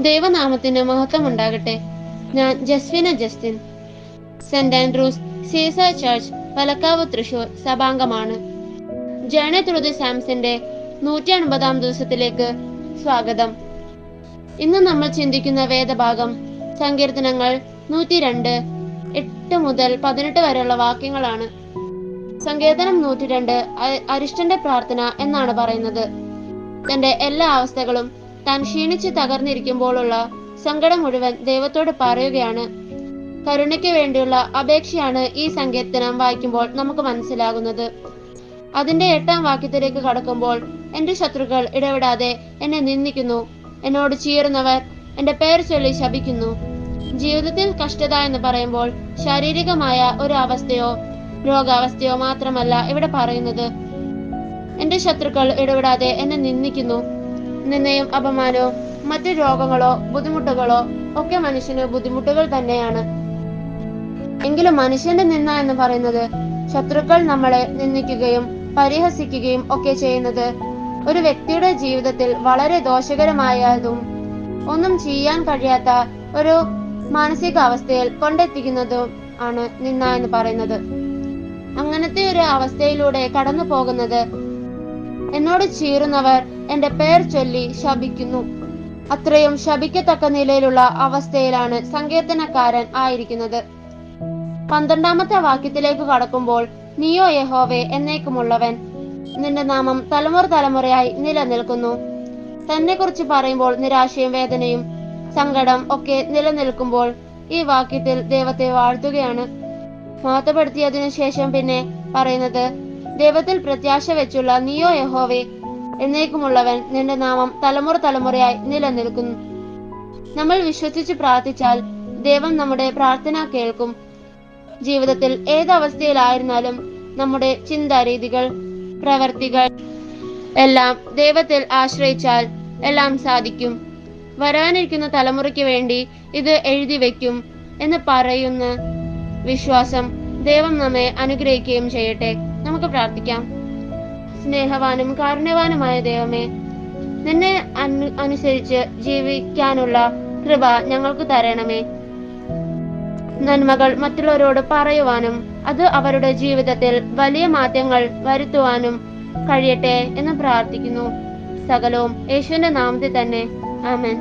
ദൈവനാമത്തിന് മഹത്വം ഉണ്ടാകട്ടെ. ഞാൻ ജസ്വിന ജസ്റ്റിൻ, സെന്റ് ആൻഡ്രൂസ് സീസർ ചർച്ച്, പലക്കാവ്, തൃശൂർ സഭാംഗമാണ്. ജേണി ത്രൂ ദി സാംസിന്റെ 150-ാം ദിവസത്തിലേക്ക് സ്വാഗതം. ഇന്ന് നമ്മൾ ചിന്തിക്കുന്ന വേദഭാഗം സങ്കീർത്തനങ്ങൾ 102 8 മുതൽ 18 വരെയുള്ള വാക്യങ്ങളാണ്. സങ്കീർത്തനം 102 അരിഷ്ടന്റെ പ്രാർത്ഥന എന്നാണ് പറയുന്നത്. തന്റെ എല്ലാ അവസ്ഥകളും താൻ ക്ഷീണിച്ച് തകർന്നിരിക്കുമ്പോഴുള്ള സങ്കടം മുഴുവൻ ദൈവത്തോട് പറയുകയാണ്. കരുണയ്ക്ക് വേണ്ടിയുള്ള അപേക്ഷയാണ് ഈ സങ്കീർത്തനം വായിക്കുമ്പോൾ നമുക്ക് മനസ്സിലാകുന്നത്. അതിന്റെ 8-ാം വാക്യത്തിലേക്ക് കടക്കുമ്പോൾ, എന്റെ ശത്രുക്കൾ ഇടപെടാതെ എന്നെ നിന്ദിക്കുന്നു, എന്നോട് ചീറുന്നവർ എന്റെ പേര് ചൊല്ലി ശപിക്കുന്നു. ജീവിതത്തിൽ കഷ്ടത എന്ന് പറയുമ്പോൾ ശാരീരികമായ ഒരു അവസ്ഥയോ രോഗാവസ്ഥയോ മാത്രമല്ല ഇവിടെ പറയുന്നത്. എന്റെ ശത്രുക്കൾ ഇടപെടാതെ എന്നെ നിന്ദിക്കുന്നു. നിന്നയും അപമാനവും മറ്റു രോഗങ്ങളോ ബുദ്ധിമുട്ടുകളോ ഒക്കെ മനുഷ്യന് ബുദ്ധിമുട്ടുകൾ തന്നെയാണ്. എങ്കിലും മനുഷ്യന്റെ നിന്ന എന്ന് പറയുന്നത് ശത്രുക്കൾ നമ്മളെ നിന്ദിക്കുകയും പരിഹസിക്കുകയും ഒക്കെ ചെയ്യുന്നത് ഒരു വ്യക്തിയുടെ ജീവിതത്തിൽ വളരെ ദോഷകരമായതും ഒന്നും ചെയ്യാൻ കഴിയാത്ത ഒരു മാനസികാവസ്ഥയിൽ കൊണ്ടെത്തിക്കുന്നതും ആണ് നിന്ന എന്ന് പറയുന്നത്. അങ്ങനത്തെ ഒരു അവസ്ഥയിലൂടെ കടന്നു പോകുന്നത് എന്നോട് ചീറുന്നവർ എന്റെ പേർ ചൊല്ലി ശപിക്കുന്നു. അത്രയും ശപിക്കത്തക്ക നിലയിലുള്ള അവസ്ഥയിലാണ് സങ്കീർത്തനക്കാരൻ ആയിരിക്കുന്നത്. 12-ാമത്തെ വാക്യത്തിലേക്ക് കടക്കുമ്പോൾ, നീയോ യഹോവേ എന്നേക്കുമുള്ളവൻ, നിന്റെ നാമം തലമുറ തലമുറയായി നിലനിൽക്കുന്നു. തന്നെ കുറിച്ച് പറയുമ്പോൾ നിരാശയും വേദനയും സങ്കടം ഒക്കെ നിലനിൽക്കുമ്പോൾ ഈ വാക്യത്തിൽ ദൈവത്തെ വാഴ്ത്തുകയാണ്. മഹത്വപ്പെടുത്തിയതിനു ശേഷം പിന്നെ പറയുന്നത്, ദൈവത്തിൽ പ്രത്യാശ വെച്ചുള്ള നീയോ യഹോവേ എന്നേക്കുമുള്ളവൻ, നിന്റെ നാമം തലമുറ തലമുറയായി നിലനിൽക്കുന്നു. നമ്മൾ വിശ്വസിച്ച് പ്രാർത്ഥിച്ചാൽ ദൈവം നമ്മുടെ പ്രാർത്ഥന കേൾക്കും. ജീവിതത്തിൽ ഏതവസ്ഥയിലായിരുന്നാലും നമ്മുടെ ചിന്താരീതികൾ പ്രവർത്തികൾ എല്ലാം ദൈവത്തിൽ ആശ്രയിച്ചാൽ എല്ലാം സാധിക്കും. വരാനിരിക്കുന്ന തലമുറയ്ക്ക് വേണ്ടി ഇത് എഴുതി വെക്കും എന്ന് പറയുന്ന വിശ്വാസം ദൈവം നമ്മെ അനുഗ്രഹിക്കുകയും ചെയ്യട്ടെ. നമുക്ക് പ്രാർത്ഥിക്കാം. സ്നേഹവാനും കാരുണ്യവാനുമായ ദൈവമേ, നിന്നെ അനുസരിച്ച് ജീവിക്കാനുള്ള കൃപ ഞങ്ങൾക്ക് തരണമേ. നന്മകൾ മറ്റുള്ളവരോട് പറയുവാനും അത് അവരുടെ ജീവിതത്തിൽ വലിയ മാറ്റങ്ങൾ വരുത്തുവാനും കഴിയട്ടെ എന്ന് പ്രാർത്ഥിക്കുന്നു. സകലവും യേശുവിന്റെ നാമത്തിൽ തന്നെ. ആമേൻ.